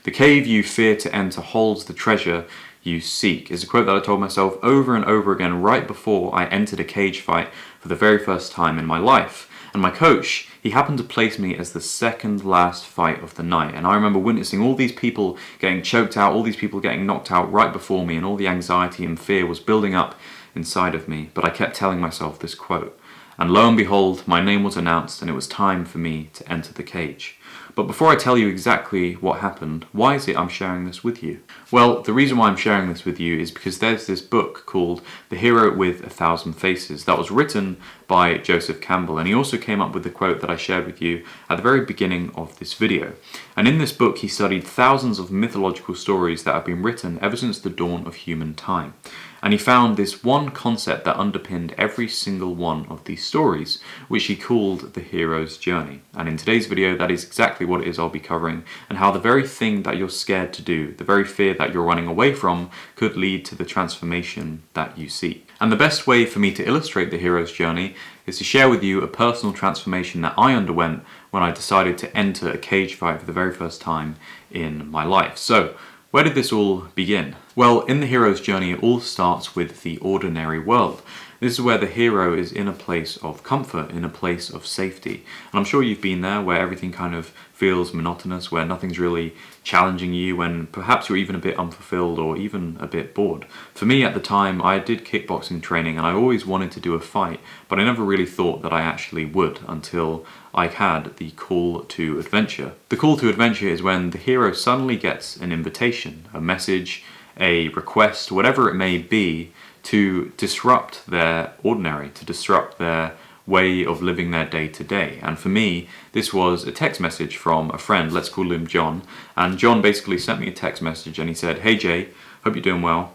The cave you fear to enter holds the treasure you seek is a quote that I told myself over and over again right before I entered a cage fight for the very first time in my life. And my coach, he happened to place me as the second last fight of the night. And I remember witnessing all these people getting choked out, all these people getting knocked out right before me, and all the anxiety and fear was building up inside of me. But I kept telling myself this quote. And lo and behold, my name was announced and it was time for me to enter the cage. But before I tell you exactly what happened, why is it I'm sharing this with you? Well, the reason why I'm sharing this with you is because there's this book called The Hero with a Thousand Faces that was written by Joseph Campbell, and he also came up with the quote that I shared with you at the very beginning of this video. And in this book he studied thousands of mythological stories that have been written ever since the dawn of human time. And he found this one concept that underpinned every single one of these stories, which he called the hero's journey. And in today's video, that is exactly what it is I'll be covering, and how the very thing that you're scared to do, the very fear that you're running away from, could lead to the transformation that you seek. And the best way for me to illustrate the hero's journey is to share with you a personal transformation that I underwent when I decided to enter a cage fight for the very first time in my life. So, where did this all begin? Well, in the hero's journey, it all starts with the ordinary world. This is where the hero is in a place of comfort, in a place of safety. And I'm sure you've been there, where everything kind of feels monotonous, where nothing's really challenging you, when perhaps you're even a bit unfulfilled or even a bit bored. For me at the time, I did kickboxing training and I always wanted to do a fight, but I never really thought that I actually would until I had the call to adventure. The call to adventure is when the hero suddenly gets an invitation, a message, a request, whatever it may be, to disrupt their ordinary, to disrupt their way of living their day to day. And for me, this was a text message from a friend, let's call him John. And John basically sent me a text message and he said, "Hey Jay, hope you're doing well.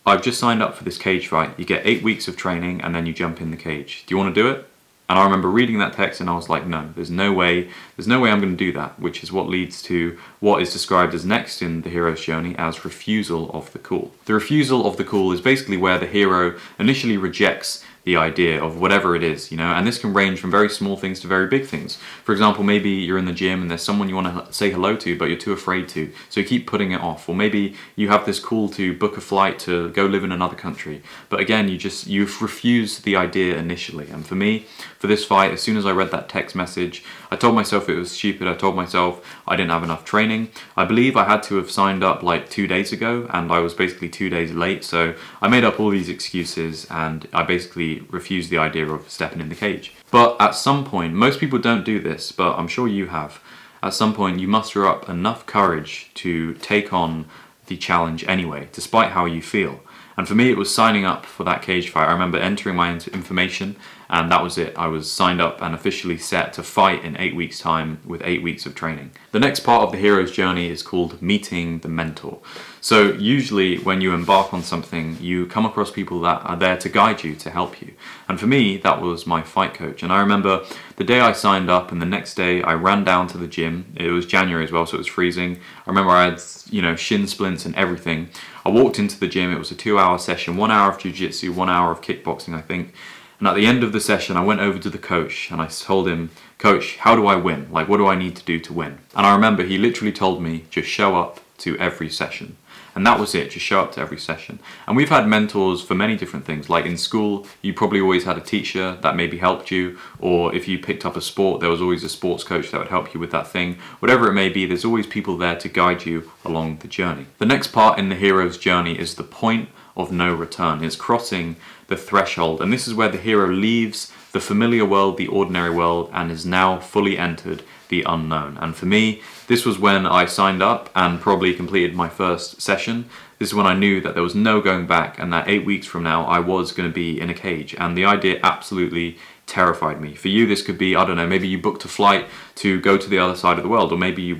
I've just signed up for this cage fight. You get 8 weeks of training and then you jump in the cage. Do you want to do it?" And I remember reading that text and I was like, no, there's no way I'm going to do that, which is what leads to what is described as next in the hero's journey as refusal of the call. The refusal of the call is basically where the hero initially rejects the idea of whatever it is, and this can range from very small things to very big things. For example, maybe you're in the gym and there's someone you want to say hello to, but you're too afraid to, so you keep putting it off. Or maybe you have this call to book a flight to go live in another country, but again, you've refused the idea initially. And for me, for this fight, as soon as I read that text message, I told myself it was stupid. I told myself I didn't have enough training. I believe I had to have signed up like 2 days ago, and I was basically 2 days late, so I made up all these excuses, and I basically refused the idea of stepping in the cage. But at some point, most people don't do this, but I'm sure you have, at some point you muster up enough courage to take on the challenge anyway, despite how you feel. And for me, it was signing up for that cage fight. I remember entering my information, and that was it. I was signed up and officially set to fight in 8 weeks' time with 8 weeks of training. The next part of the hero's journey is called meeting the mentor. So usually when you embark on something, you come across people that are there to guide you, to help you. And for me, that was my fight coach. And I remember the day I signed up and the next day I ran down to the gym. It was January as well, so it was freezing. I remember I had, shin splints and everything. I walked into the gym. It was a 2-hour session, 1 hour of jiu-jitsu, 1 hour of kickboxing, I think. And at the end of the session, I went over to the coach and I told him, "Coach, how do I win? Like, what do I need to do to win?" And I remember he literally told me, just show up to every session. And that was it, just show up to every session. And we've had mentors for many different things. Like in school, you probably always had a teacher that maybe helped you, or if you picked up a sport, there was always a sports coach that would help you with that thing. Whatever it may be, there's always people there to guide you along the journey. The next part in the hero's journey is the point of no return. It's crossing the threshold, and this is where the hero leaves the familiar world, the ordinary world, and is now fully entered the unknown. And for me, this was when I signed up and probably completed my first session. This is when I knew that there was no going back, and that 8 weeks from now I was going to be in a cage, and the idea absolutely terrified me. For you, this could be, I don't know, maybe you booked a flight to go to the other side of the world, or maybe you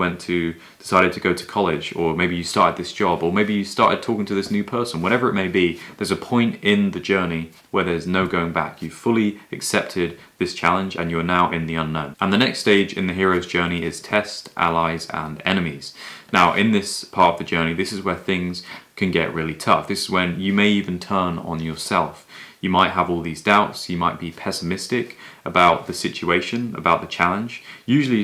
decided to go to college, or maybe you started this job, or maybe you started talking to this new person. Whatever it may be, there's a point in the journey where there's no going back. You've fully accepted this challenge and you are now in the unknown. And the next stage in the hero's journey is test allies and enemies. Now, in this part of the journey, this is where things can get really tough. This is when you may even turn on yourself. You might have all these doubts, you might be pessimistic about the situation, about the challenge. Usually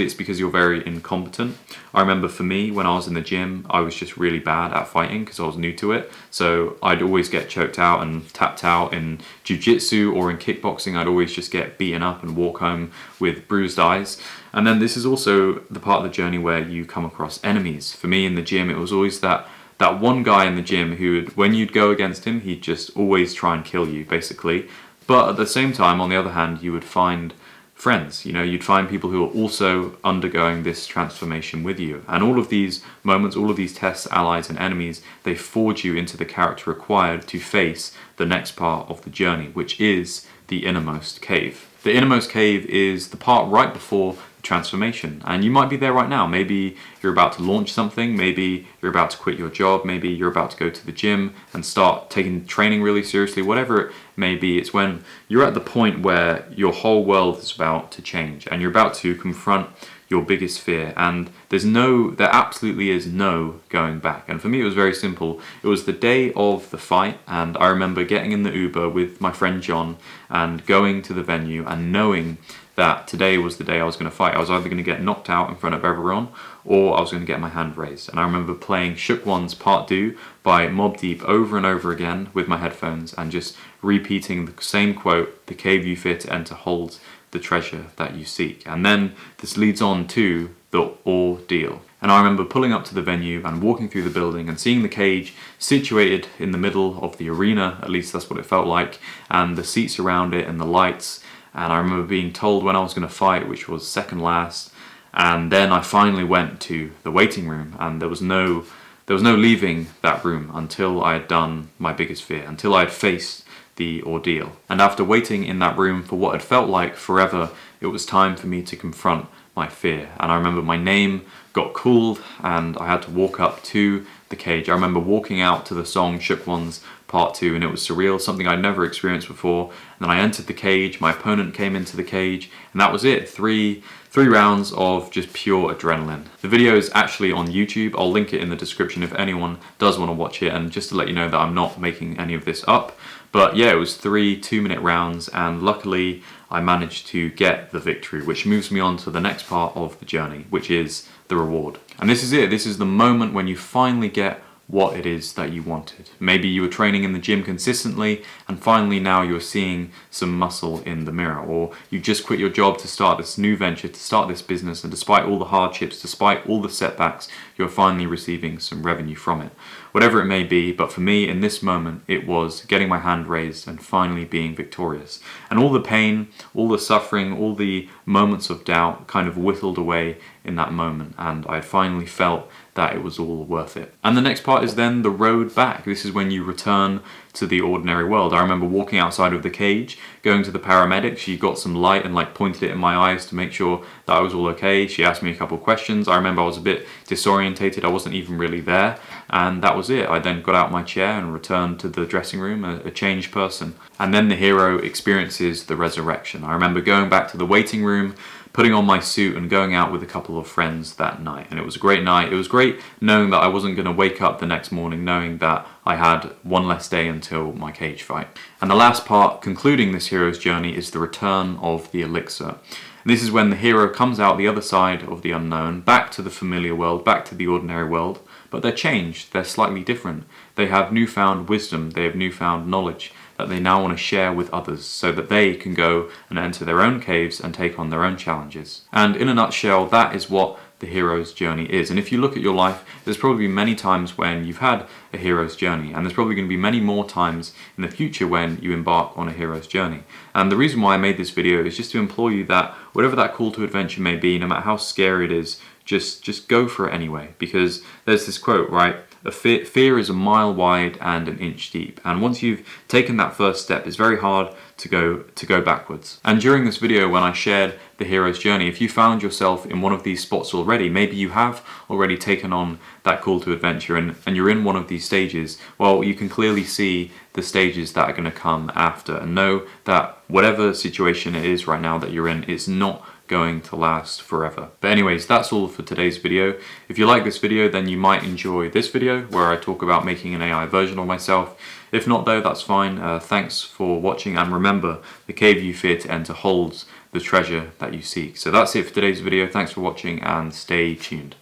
it's because you're very incompetent. I remember for me, when I was in the gym, I was just really bad at fighting because I was new to it. So I'd always get choked out and tapped out in jiu-jitsu or in kickboxing. I'd always just get beaten up and walk home with bruised eyes. And then this is also the part of the journey where you come across enemies. For me in the gym, it was always that one guy in the gym who would, when you'd go against him, he'd just always try and kill you, basically. But at the same time, on the other hand, you would find friends. You'd find people who are also undergoing this transformation with you. And all of these moments, all of these tests, allies and enemies, they forge you into the character required to face the next part of the journey, which is the innermost cave. The innermost cave is the part right before transformation, and you might be there right now. Maybe you're about to launch something, maybe you're about to quit your job, maybe you're about to go to the gym and start taking training really seriously. Whatever it may be, it's when you're at the point where your whole world is about to change and you're about to confront your biggest fear, and there absolutely is no going back. And for me, it was very simple. It was the day of the fight, and I remember getting in the Uber with my friend John and going to the venue and knowing that today was the day I was going to fight. I was either going to get knocked out in front of everyone, or I was going to get my hand raised. And I remember playing Shook One's Part 2 by Mobb Deep over and over again with my headphones and just repeating the same quote, "The cave you fear to enter holds the treasure that you seek." And then this leads on to the ordeal. And I remember pulling up to the venue and walking through the building and seeing the cage situated in the middle of the arena, at least that's what it felt like, and the seats around it and the lights. And I remember being told when I was going to fight, which was second last. And then I finally went to the waiting room, and there was no leaving that room until I had done my biggest fear, until I had faced the ordeal. And after waiting in that room for what had felt like forever, it was time for me to confront my fear. And I remember my name got called and I had to walk up to the cage. I remember walking out to the song Shook One's Part 2, and it was surreal, something I'd never experienced before. And then I entered the cage, my opponent came into the cage, and that was it. Three rounds of just pure adrenaline. The video is actually on YouTube. I'll link it in the description if anyone does want to watch it, and just to let you know that I'm not making any of this up. But yeah, it was 3 2-minute rounds, and luckily I managed to get the victory, which moves me on to the next part of the journey, which is the reward. And this is it. This is the moment when you finally get what it is that you wanted. Maybe you were training in the gym consistently and finally now you're seeing some muscle in the mirror, or you just quit your job to start this new venture, to start this business, and despite all the hardships, despite all the setbacks, you're finally receiving some revenue from it. Whatever it may be, but for me in this moment it was getting my hand raised and finally being victorious. And all the pain, all the suffering, all the moments of doubt kind of whittled away in that moment, and I finally felt that it was all worth it. And the next part is then the road back. This is when you return to the ordinary world. I remember walking outside of the cage, going to the paramedic. She got some light and pointed it in my eyes to make sure that I was all okay. She asked me a couple of questions. I remember I was a bit disorientated. I wasn't even really there. And that was it. I then got out my chair and returned to the dressing room, a changed person. And then the hero experiences the resurrection. I remember going back to the waiting room, putting on my suit and going out with a couple of friends that night. And it was a great night. It was great knowing that I wasn't going to wake up the next morning knowing that I had one less day until my cage fight. And the last part, concluding this hero's journey, is the return of the elixir. And this is when the hero comes out the other side of the unknown, back to the familiar world, back to the ordinary world, but they're changed, they're slightly different. They have newfound wisdom, they have newfound knowledge that they now want to share with others so that they can go and enter their own caves and take on their own challenges. And in a nutshell, that is what the hero's journey is. And if you look at your life, there's probably many times when you've had a hero's journey, and there's probably going to be many more times in the future when you embark on a hero's journey. And the reason why I made this video is just to implore you that whatever that call to adventure may be, no matter how scary it is, just go for it anyway. Because there's this quote, right? Fear is a mile wide and an inch deep, and once you've taken that first step, it's very hard to go backwards. And during this video, when I shared the hero's journey, if you found yourself in one of these spots already, maybe you have already taken on that call to adventure and you're in one of these stages, well, you can clearly see the stages that are going to come after, and know that whatever situation it is right now that you're in, it's not going to last forever. But anyways, that's all for today's video. If you like this video, then you might enjoy this video where I talk about making an AI version of myself. If not though, that's fine. Thanks for watching, and remember, the cave you fear to enter holds the treasure that you seek. So that's it for today's video. Thanks for watching and stay tuned.